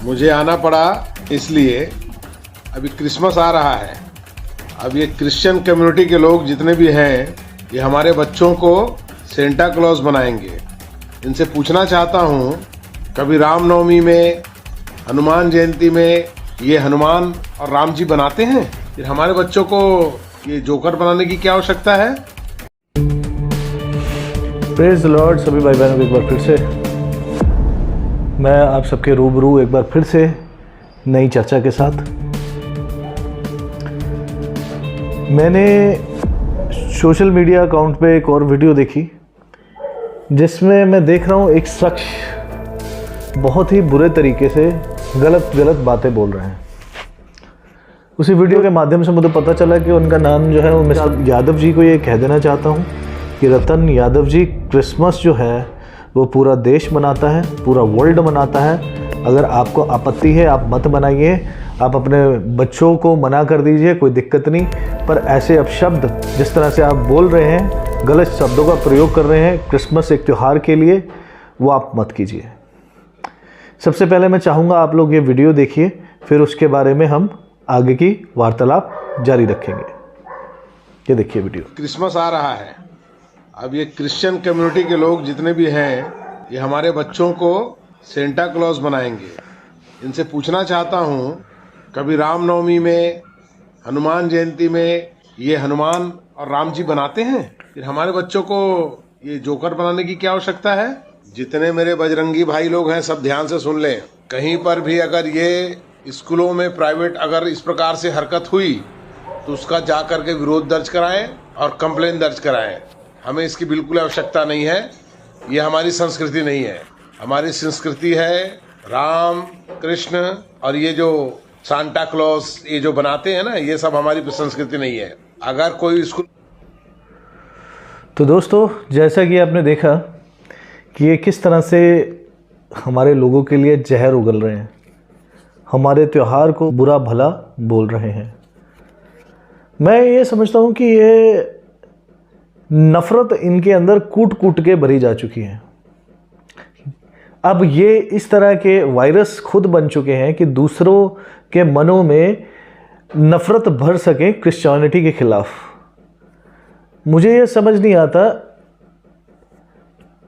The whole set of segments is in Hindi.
मुझे आना पड़ा इसलिए अभी क्रिसमस आ रहा है। अब ये क्रिश्चियन कम्युनिटी के लोग जितने भी हैं ये हमारे बच्चों को सेंटा क्लॉज बनाएंगे। इनसे पूछना चाहता हूँ, कभी रामनवमी में, हनुमान जयंती में ये हनुमान और राम जी बनाते हैं? फिर हमारे बच्चों को ये जोकर बनाने की क्या आवश्यकता है? Praise the Lord. सभी भाई बहनों को एक बार फिर से मैं आप सबके रूबरू एक बार फिर से नई चर्चा के साथ। मैंने सोशल मीडिया अकाउंट पे एक और वीडियो देखी जिसमें मैं देख रहा हूँ एक शख्स बहुत ही बुरे तरीके से गलत बातें बोल रहे हैं। उसी वीडियो के माध्यम से मुझे पता चला कि उनका नाम जो है वो मैं यादव जी को ये कह देना चाहता हूँ कि रतन यादव जी क्रिसमस जो है वो पूरा देश मनाता है, पूरा वर्ल्ड मनाता है। अगर आपको आपत्ति है आप मत बनाइए, आप अपने बच्चों को मना कर दीजिए, कोई दिक्कत नहीं। पर ऐसे अपशब्द जिस तरह से आप बोल रहे हैं, गलत शब्दों का प्रयोग कर रहे हैं क्रिसमस एक त्यौहार के लिए, वो आप मत कीजिए। सबसे पहले मैं चाहूँगा आप लोग ये वीडियो देखिए, फिर उसके बारे में हम आगे की वार्तालाप जारी रखेंगे। ये देखिए वीडियो। क्रिसमस आ रहा है। अब ये क्रिश्चियन कम्युनिटी के लोग जितने भी हैं ये हमारे बच्चों को सेंटा क्लॉज बनाएंगे। इनसे पूछना चाहता हूँ, कभी रामनवमी में, हनुमान जयंती में ये हनुमान और राम जी बनाते हैं? फिर हमारे बच्चों को ये जोकर बनाने की क्या आवश्यकता है? जितने मेरे बजरंगी भाई लोग हैं सब ध्यान से सुन लें। कहीं पर भी अगर ये स्कूलों में प्राइवेट अगर इस प्रकार से हरकत हुई तो उसका जा करके विरोध दर्ज कराएं और कंप्लेन दर्ज कराएं। हमें इसकी बिल्कुल आवश्यकता नहीं है। ये हमारी संस्कृति नहीं है। हमारी संस्कृति है राम कृष्ण, और ये जो सांता क्लॉज ये जो बनाते हैं ना, ये सब हमारी संस्कृति नहीं है। अगर कोई स्कूल। तो दोस्तों, जैसा कि आपने देखा कि ये किस तरह से हमारे लोगों के लिए जहर उगल रहे हैं, हमारे त्यौहार को बुरा भला बोल रहे हैं। मैं ये समझता हूँ कि ये नफ़रत इनके अंदर कूट कूट के भरी जा चुकी है। अब ये इस तरह के वायरस खुद बन चुके हैं कि दूसरों के मनों में नफ़रत भर सके क्रिश्चियनिटी के खिलाफ। मुझे ये समझ नहीं आता।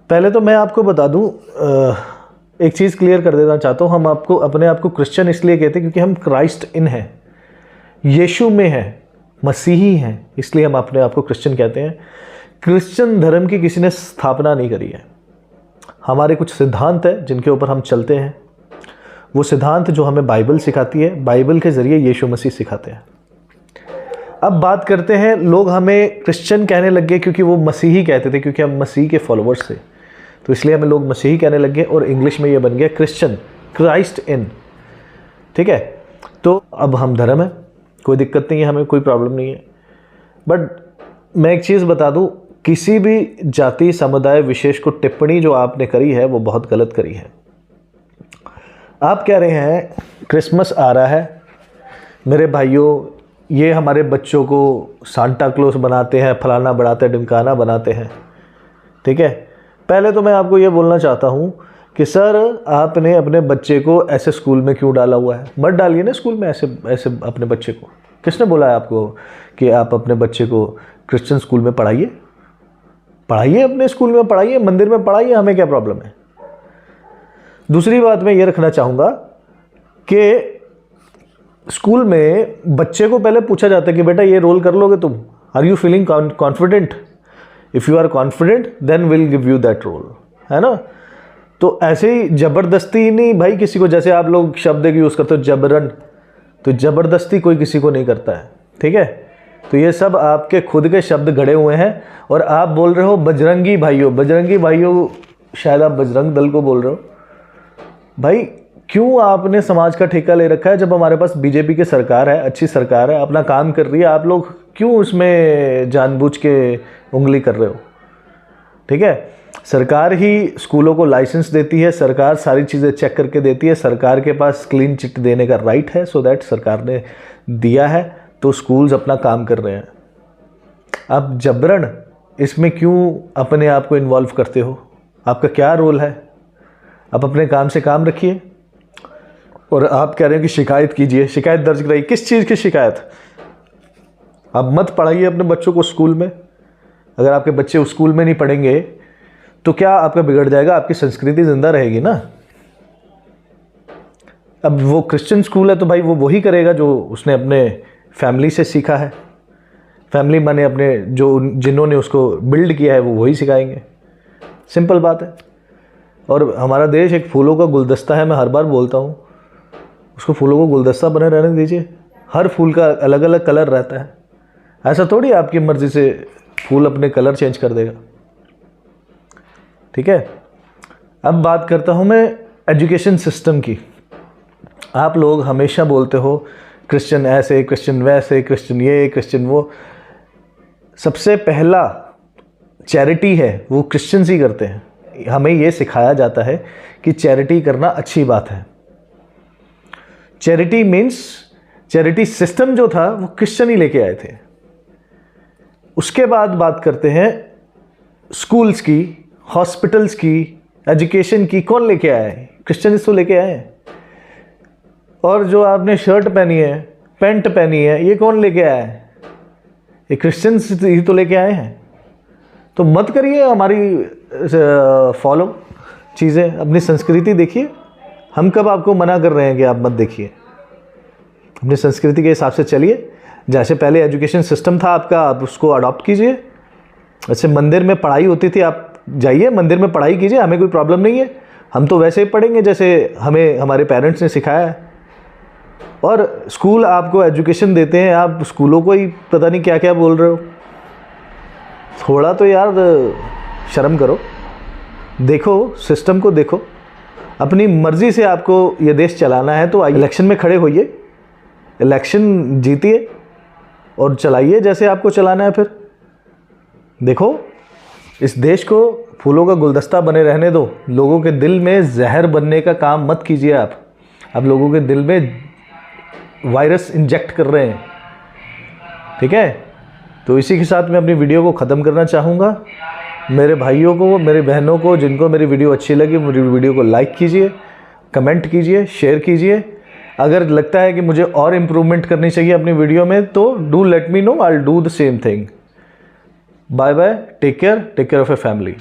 पहले तो मैं आपको बता दूं, एक चीज़ क्लियर कर देना चाहता हूँ। हम आपको अपने आप को क्रिश्चियन इसलिए कहते हैं क्योंकि हम क्राइस्ट इन हैं, यीशु में हैं, मसीही हैं, इसलिए हम अपने आप को क्रिश्चियन कहते हैं। क्रिश्चियन धर्म की किसी ने स्थापना नहीं करी है। हमारे कुछ सिद्धांत हैं जिनके ऊपर हम चलते हैं। वो सिद्धांत जो हमें बाइबल सिखाती है, बाइबल के ज़रिए यीशु मसीह सिखाते हैं। अब बात करते हैं, लोग हमें क्रिश्चियन कहने लग गए क्योंकि वो मसीही कहते थे, क्योंकि हम मसीह के फॉलोअर्स थे, तो इसलिए हमें लोग मसीही कहने लग गए और इंग्लिश में ये बन गया क्रिश्चियन, क्राइस्ट इन। ठीक है, तो अब हम धर्म है, कोई दिक्कत नहीं है, हमें कोई प्रॉब्लम नहीं है। बट मैं एक चीज़ बता दूं, किसी भी जाति समुदाय विशेष को टिप्पणी जो आपने करी है वो बहुत गलत करी है। आप कह रहे हैं क्रिसमस आ रहा है, मेरे भाइयों ये हमारे बच्चों को सांता क्लॉज बनाते हैं, फलाना बनाते हैं, ढिमकाना बनाते हैं। ठीक है, पहले तो मैं आपको ये बोलना चाहता हूँ कि सर आपने अपने बच्चे को ऐसे स्कूल में क्यों डाला हुआ है? मत डालिए ना स्कूल में ऐसे अपने बच्चे को। किसने बोला है आपको कि आप अपने बच्चे को क्रिश्चियन स्कूल में पढ़ाइए? पढ़ाइए, अपने स्कूल में पढ़ाइए, मंदिर में पढ़ाइए, हमें क्या प्रॉब्लम है? दूसरी बात मैं ये रखना चाहूँगा कि स्कूल में बच्चे को पहले पूछा जाता है कि बेटा ये रोल कर लोगे तुम? Are you feeling confident? If you are confident then will give you that role, है ना? तो ऐसे ही ज़बरदस्ती नहीं भाई किसी को, जैसे आप लोग शब्द यूज़ करते हो जबरन, तो ज़बरदस्ती कोई किसी को नहीं करता है। ठीक है, तो ये सब आपके खुद के शब्द गढ़े हुए हैं। और आप बोल रहे हो बजरंगी भाइयों, बजरंगी भाइयों, शायद आप बजरंग दल को बोल रहे हो। भाई क्यों आपने समाज का ठेका ले रखा है? जब हमारे पास बीजेपी की सरकार है, अच्छी सरकार है, अपना काम कर रही है, आप लोग क्यों उसमें जानबूझ के उंगली कर रहे हो? ठीक है, सरकार ही स्कूलों को लाइसेंस देती है, सरकार सारी चीज़ें चेक करके देती है, सरकार के पास क्लीन चिट देने का राइट है, सो दैट सरकार ने दिया है, तो स्कूल्स अपना काम कर रहे हैं। आप जबरन इसमें क्यों अपने आप को इन्वॉल्व करते हो? आपका क्या रोल है? आप अपने काम से काम रखिए। और आप कह रहे हैं कि शिकायत कीजिए, शिकायत दर्ज कराइए। किस चीज़ की शिकायत? आप मत पढ़ाइए अपने बच्चों को स्कूल में। अगर आपके बच्चे उस स्कूल में नहीं पढ़ेंगे तो क्या आपका बिगड़ जाएगा? आपकी संस्कृति जिंदा रहेगी ना। अब वो क्रिश्चियन स्कूल है तो भाई वो वही करेगा जो उसने अपने फैमिली से सीखा है। फैमिली माने अपने जो जिन्होंने उसको बिल्ड किया है वो वही सिखाएंगे। सिंपल बात है। और हमारा देश एक फूलों का गुलदस्ता है, मैं हर बार बोलता हूँ, उसको फूलों को गुलदस्ता बने रहने दीजिए। हर फूल का अलग अलग कलर रहता है। ऐसा थोड़ी आपकी मर्ज़ी से फूल अपने कलर चेंज कर देगा। ठीक है, अब बात करता हूँ मैं एजुकेशन सिस्टम की। आप लोग हमेशा बोलते हो क्रिश्चियन ऐसे, क्रिश्चियन वैसे, क्रिश्चियन ये, क्रिश्चियन वो। सबसे पहला चैरिटी है वो क्रिश्चियंस ही करते हैं। हमें ये सिखाया जाता है कि चैरिटी करना अच्छी बात है। चैरिटी मीन्स, चैरिटी सिस्टम जो था वो क्रिश्चियन ही लेके आए थे। उसके बाद बात करते हैं स्कूल्स की, हॉस्पिटल्स की, एजुकेशन की। कौन लेके आया है? क्रिश्चियंस तो लेके आए हैं। और जो आपने शर्ट पहनी है, पैंट पहनी है, ये कौन लेके आया है? ये क्रिश्चियंस ही तो लेके आए हैं। तो मत करिए हमारी फॉलो चीज़ें, अपनी संस्कृति देखिए। हम कब आपको मना कर रहे हैं कि आप मत देखिए? अपनी संस्कृति के हिसाब से चलिए। जैसे पहले एजुकेशन सिस्टम था आपका, आप उसको अडॉप्ट कीजिए। जैसे मंदिर में पढ़ाई होती थी, आप जाइए मंदिर में पढ़ाई कीजिए, हमें कोई प्रॉब्लम नहीं है। हम तो वैसे ही पढ़ेंगे जैसे हमें हमारे पेरेंट्स ने सिखाया है। और स्कूल आपको एजुकेशन देते हैं, आप स्कूलों को ही पता नहीं क्या क्या बोल रहे हो। थोड़ा तो यार शर्म करो। देखो सिस्टम को, देखो। अपनी मर्ज़ी से आपको ये देश चलाना है तो इलेक्शन में खड़े होइए, इलेक्शन जीतिए और चलाइए जैसे आपको चलाना है। फिर देखो, इस देश को फूलों का गुलदस्ता बने रहने दो। लोगों के दिल में जहर बनने का काम मत कीजिए। आप लोगों के दिल में वायरस इंजेक्ट कर रहे हैं। ठीक है, तो इसी के साथ मैं अपनी वीडियो को ख़त्म करना चाहूँगा। मेरे भाइयों को, मेरे बहनों को, जिनको मेरी वीडियो अच्छी लगी, मेरी वीडियो को लाइक कीजिए, कमेंट कीजिए, शेयर कीजिए। अगर लगता है कि मुझे और इम्प्रूवमेंट करनी चाहिए अपनी वीडियो में तो do let me know, I will do the same thing. Bye bye, take care of your family.